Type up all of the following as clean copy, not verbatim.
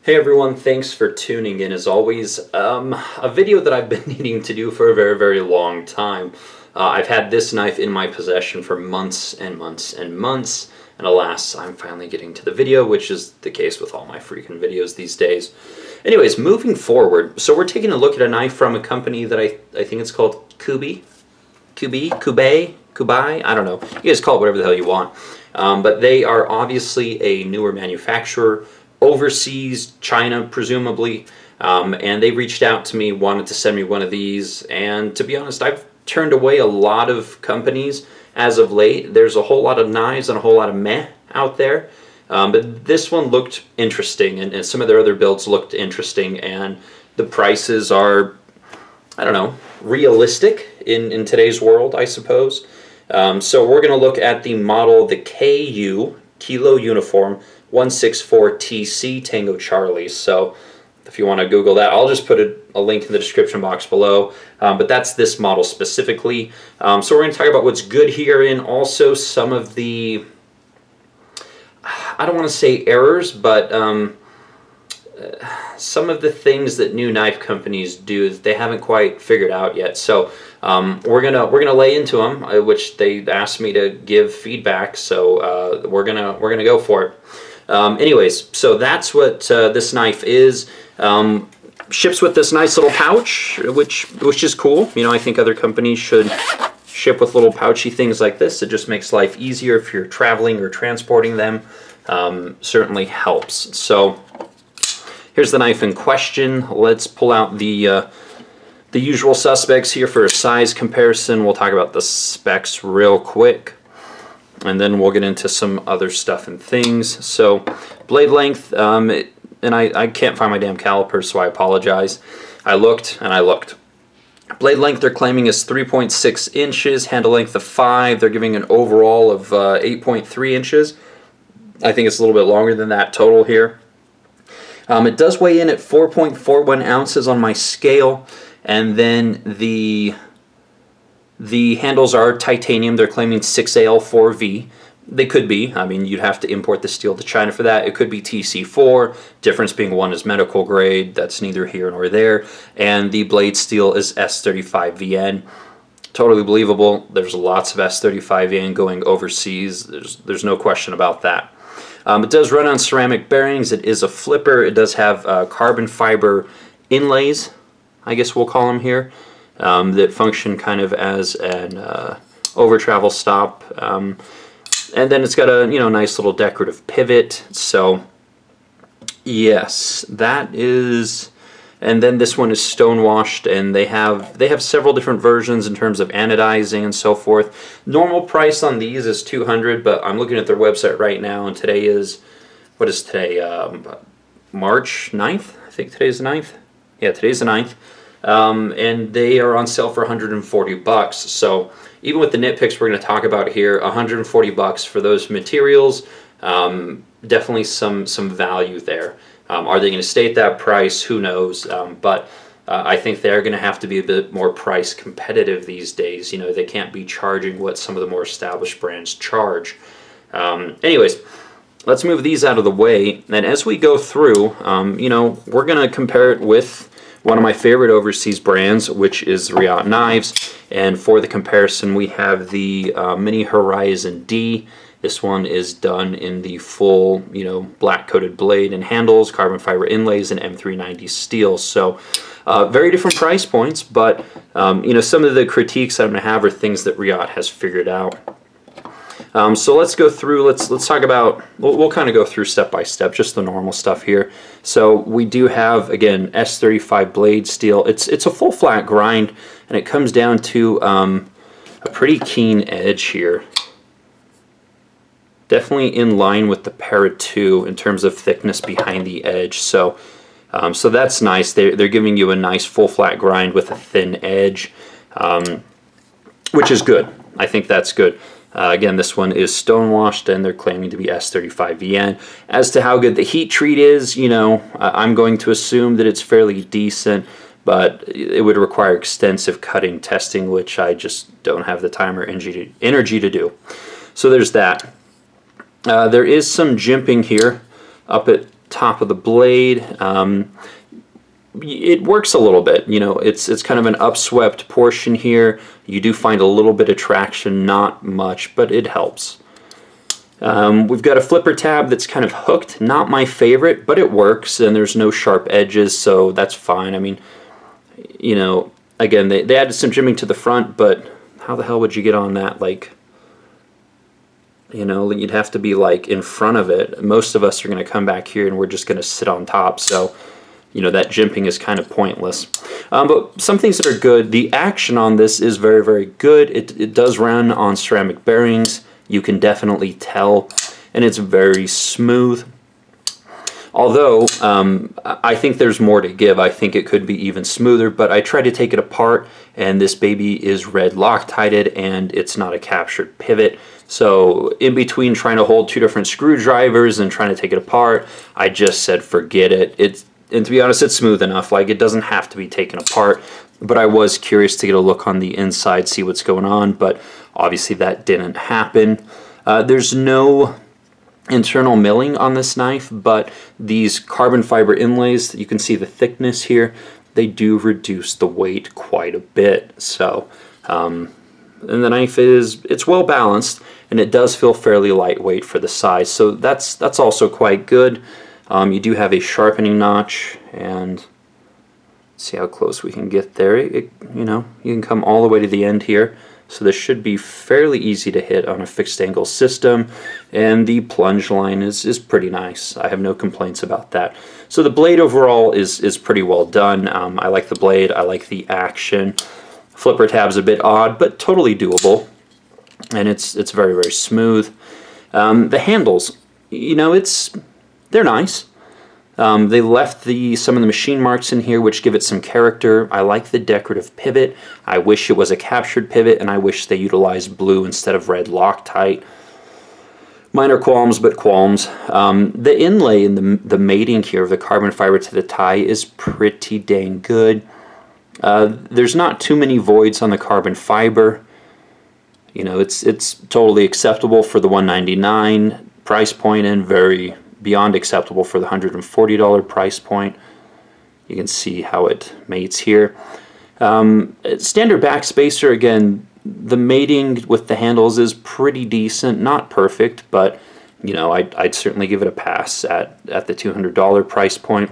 Hey everyone, thanks for tuning in as always. A video that I've been needing to do for a very long time. I've had this knife in my possession for months and months and months, and alas, I'm finally getting to the video, which is the case with all my freaking videos these days. Anyways, moving forward, so we're taking a look at a knife from a company that I think it's called Kubey, I don't know. You guys call it whatever the hell you want. But they are obviously a newer manufacturer, overseas, China presumably, and they reached out to me, wanted to send me one of these, and to be honest, I've turned away a lot of companies as of late. There's a whole lot of knives and a whole lot of meh out there, but this one looked interesting, and some of their other builds looked interesting, and the prices are, I don't know, realistic in today's world, I suppose. So we're going to look at the model, the KU, Kilo Uniform, 164TC Tango Charlie. So if you want to Google that, I'll just put a link in the description box below. But that's this model specifically. So we're going to talk about what's good here and also some of the, I don't want to say errors, but some of the things that new knife companies do that they haven't quite figured out yet. So we're gonna lay into them, which they asked me to give feedback. So we're gonna go for it. Anyways, so that's what this knife is. Ships with this nice little pouch, which is cool. You know, I think other companies should ship with little pouchy things like this. It just makes life easier if you're traveling or transporting them. Certainly helps. So here's the knife in question. Let's pull out the usual suspects here for a size comparison. We'll talk about the specs real quick, and then we'll get into some other stuff and things. So blade length, and I can't find my damn calipers, so I apologize. I looked and I looked. Blade length they're claiming is 3.6 inches, handle length of 5. They're giving an overall of 8.3 inches. I think it's a little bit longer than that total here. It does weigh in at 4.41 ounces on my scale, and then the handles are titanium. They're claiming 6AL4V. They could be. I mean, you'd have to import the steel to China for that. It could be TC4, difference being one is medical grade. That's neither here nor there. And the blade steel is S35VN. Totally believable. There's lots of S35VN going overseas. There's no question about that. It does run on ceramic bearings. It is a flipper. It does have carbon fiber inlays, I guess we'll call them here, that function kind of as an over-travel stop. And then it's got a nice little decorative pivot. So yes, that is. And then this one is stonewashed, and they have several different versions in terms of anodizing and so forth. Normal price on these is $200, but I'm looking at their website right now, and today is, what is today? March 9th? I think today's the 9th. Yeah, today's the 9th. And they are on sale for $140. So even with the nitpicks we're going to talk about here, $140 for those materials, definitely some value there. Are they going to stay at that price? Who knows? But I think they're going to have to be a bit more price competitive these days. You know, they can't be charging what some of the more established brands charge. Anyways, let's move these out of the way. And as we go through, we're going to compare it with one of my favorite overseas brands, which is Riot Knives. And for the comparison, we have the Mini Horizon D. This one is done in the full, black coated blade and handles, carbon fiber inlays, and M390 steel. So very different price points, but some of the critiques I'm going to have are things that Riot has figured out. So let's go through, let's talk about, we'll kind of go through step by step, just the normal stuff here. So we do have, again, S35 blade steel. It's a full flat grind, and it comes down to a pretty keen edge here. Definitely in line with the Para 2 in terms of thickness behind the edge. So so that's nice. They're giving you a nice full flat grind with a thin edge, which is good. I think that's good. Again, this one is stonewashed, and they're claiming to be S35VN. As to how good the heat treat is, I'm going to assume that it's fairly decent, but it would require extensive cutting testing, which I just don't have the time or energy to do. So there's that. There is some jimping here up at top of the blade. It works a little bit, you know, it's kind of an upswept portion here. You do find a little bit of traction, not much, but it helps. We've got a flipper tab that's kind of hooked, not my favorite, but it works, and there's no sharp edges, so that's fine. I mean, you know, again, they added some jimming to the front, but how the hell would you get on that? Like, you know, you'd have to be like in front of it. Most of us are going to come back here and we're just going to sit on top, so you know, that jimping is kind of pointless. But some things that are good, the action on this is very, very good. It does run on ceramic bearings. You can definitely tell, and it's very smooth. Although, I think there's more to give. I think it could be even smoother, but I tried to take it apart, and this baby is red Loctited, and it's not a captured pivot. So in between trying to hold two different screwdrivers and trying to take it apart, I just said forget it. And to be honest, it's smooth enough. Like, it doesn't have to be taken apart. But I was curious to get a look on the inside, see what's going on. But obviously that didn't happen. There's no internal milling on this knife, but these carbon fiber inlays, you can see the thickness here, they do reduce the weight quite a bit. So, and the knife it's well balanced, and it does feel fairly lightweight for the size. So that's also quite good. You do have a sharpening notch, and see how close we can get there. You know, you can come all the way to the end here, so this should be fairly easy to hit on a fixed angle system, and the plunge line is pretty nice. I have no complaints about that. So the blade overall is pretty well done. I like the blade, I like the action. Flipper tab's a bit odd, but totally doable, and it's very, very smooth. The handles, you know, they're nice. They left some of the machine marks in here, which give it some character. I like the decorative pivot. I wish it was a captured pivot, and I wish they utilized blue instead of red Loctite. Minor qualms, but qualms. The inlay in the mating here of the carbon fiber to the tie is pretty dang good. There's not too many voids on the carbon fiber. You know, it's totally acceptable for the $199 price point, and very beyond acceptable for the $140 price point. You can see how it mates here. Standard backspacer, again, the mating with the handles is pretty decent, not perfect, but you know, I'd certainly give it a pass at the $200 price point.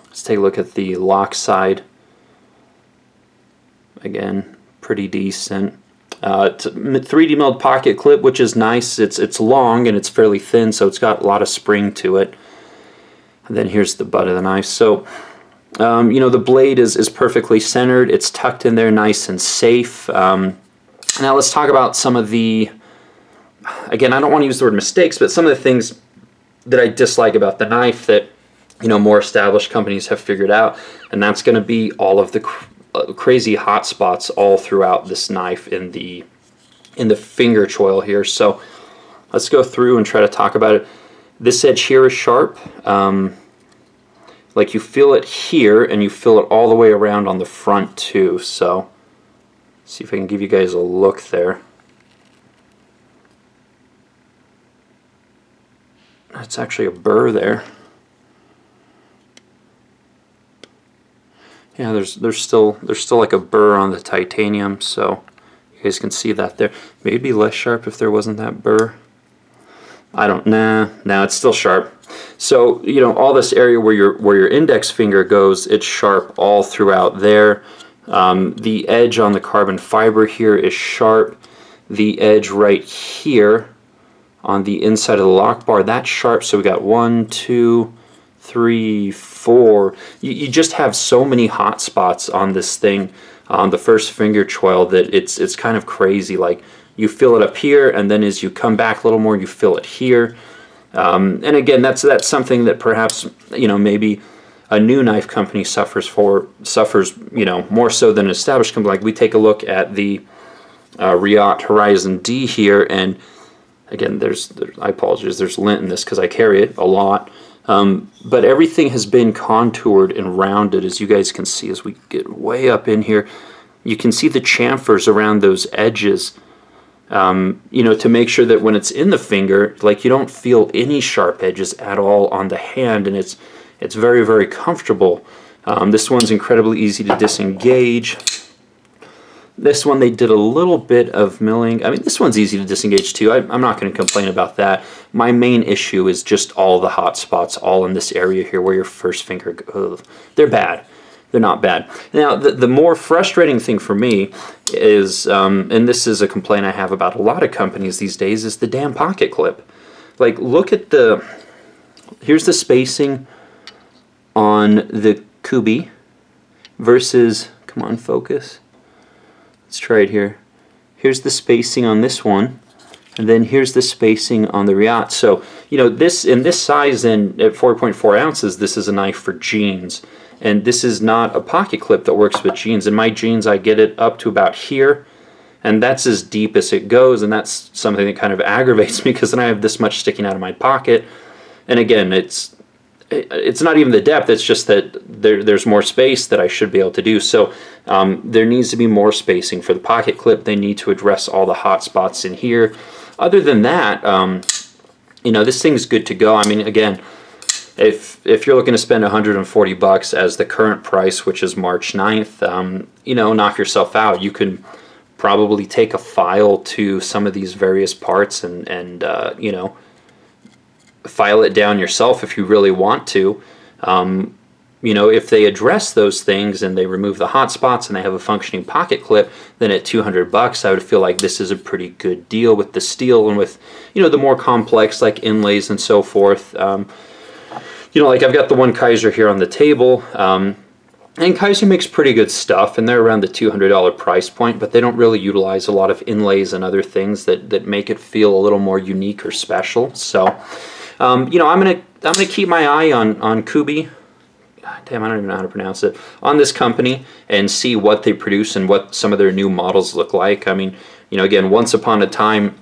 Let's take a look at the lock side. Again, pretty decent. 3D milled pocket clip, which is nice. It's long and it's fairly thin, so it's got a lot of spring to it. And then here's the butt of the knife. So you know, the blade is perfectly centered. It's tucked in there nice and safe. Now let's talk about some of the, again, I don't want to use the word mistakes, but some of the things that I dislike about the knife that, you know, more established companies have figured out, and that's going to be all of the crazy hot spots all throughout this knife in the finger choil here. So let's go through and try to talk about it. This edge here is sharp. Like, you feel it here, and you feel it all the way around on the front too. So see if I can give you guys a look there. That's actually a burr there. Yeah, there's still like a burr on the titanium, so you guys can see that there. Maybe it'd be less sharp if there wasn't that burr. Nah, it's still sharp. So, you know, all this area where your index finger goes, it's sharp all throughout there. The edge on the carbon fiber here is sharp. The edge right here on the inside of the lock bar, that's sharp. So we got 1, 2, 3, 4. You just have so many hot spots on this thing, on the first finger choil, that it's kind of crazy. Like, you feel it up here, and then as you come back a little more, you feel it here. And again, that's something that perhaps, you know, maybe a new knife company suffers, you know, more so than an established company. Like, we take a look at the Riot Horizon D here, and again, I apologize, there's lint in this because I carry it a lot. But everything has been contoured and rounded, as you guys can see. As we get way up in here, you can see the chamfers around those edges. you know, to make sure that when it's in the finger, like, you don't feel any sharp edges at all on the hand, and it's very, very comfortable. This one's incredibly easy to disengage. This one they did a little bit of milling. I mean, this one's easy to disengage too. I'm not going to complain about that. My main issue is just all the hot spots all in this area here where your first finger goes. They're bad. They're not bad. Now, the more frustrating thing for me is, and this is a complaint I have about a lot of companies these days, is the damn pocket clip. Like, look at here's the spacing on the Kubey versus, come on, focus. Let's try it here. Here's the spacing on this one, and then here's the spacing on the Riat. So, you know, this in this size and at 4.4 ounces, this is a knife for jeans. And this is not a pocket clip that works with jeans. In my jeans, I get it up to about here, and that's as deep as it goes, and that's something that kind of aggravates me because then I have this much sticking out of my pocket. And again, it's not even the depth, it's just that there's more space that I should be able to do. So there needs to be more spacing for the pocket clip. They need to address all the hot spots in here. Other than that, you know, this thing's good to go. I mean, again, if you're looking to spend $140 as the current price, which is March 9th, you know, knock yourself out. You can probably take a file to some of these various parts and you know, file it down yourself if you really want to. You know, if they address those things and they remove the hot spots and they have a functioning pocket clip, then at $200 I would feel like this is a pretty good deal with the steel and with, you know, the more complex like inlays and so forth. You know, like I've got the one Kaiser here on the table, and Kaiser makes pretty good stuff, and they're around the $200 price point, but they don't really utilize a lot of inlays and other things that make it feel a little more unique or special. So, you know, I'm gonna keep my eye on Kubey. God damn, I don't even know how to pronounce it. On this company and see what they produce and what some of their new models look like. I mean, you know, again, once upon a time,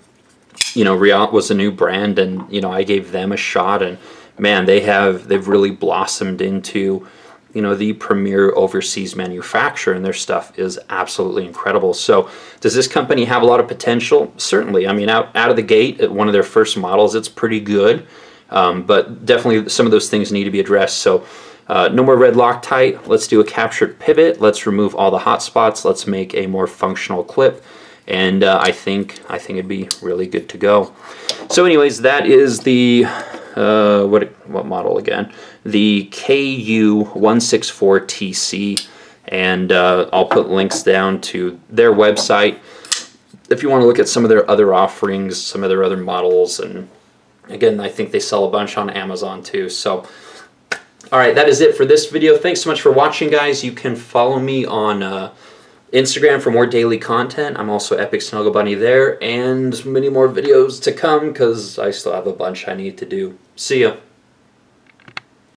you know, Riat was a new brand, and you know, I gave them a shot, and man, they've really blossomed into, you know, the premier overseas manufacturer, and their stuff is absolutely incredible. So does this company have a lot of potential? Certainly. I mean, out of the gate at one of their first models, it's pretty good, but definitely some of those things need to be addressed. So no more red Loctite. Let's do a captured pivot. Let's remove all the hot spots. Let's make a more functional clip, and I think it'd be really good to go. So anyways, that is the what model again? The KU164TC, and I'll put links down to their website if you want to look at some of their other offerings, some of their other models, and again, I think they sell a bunch on Amazon too. So, all right, that is it for this video. Thanks so much for watching, guys. You can follow me on Instagram for more daily content. I'm also Epic Snuggle Bunny there, and many more videos to come because I still have a bunch I need to do. See ya.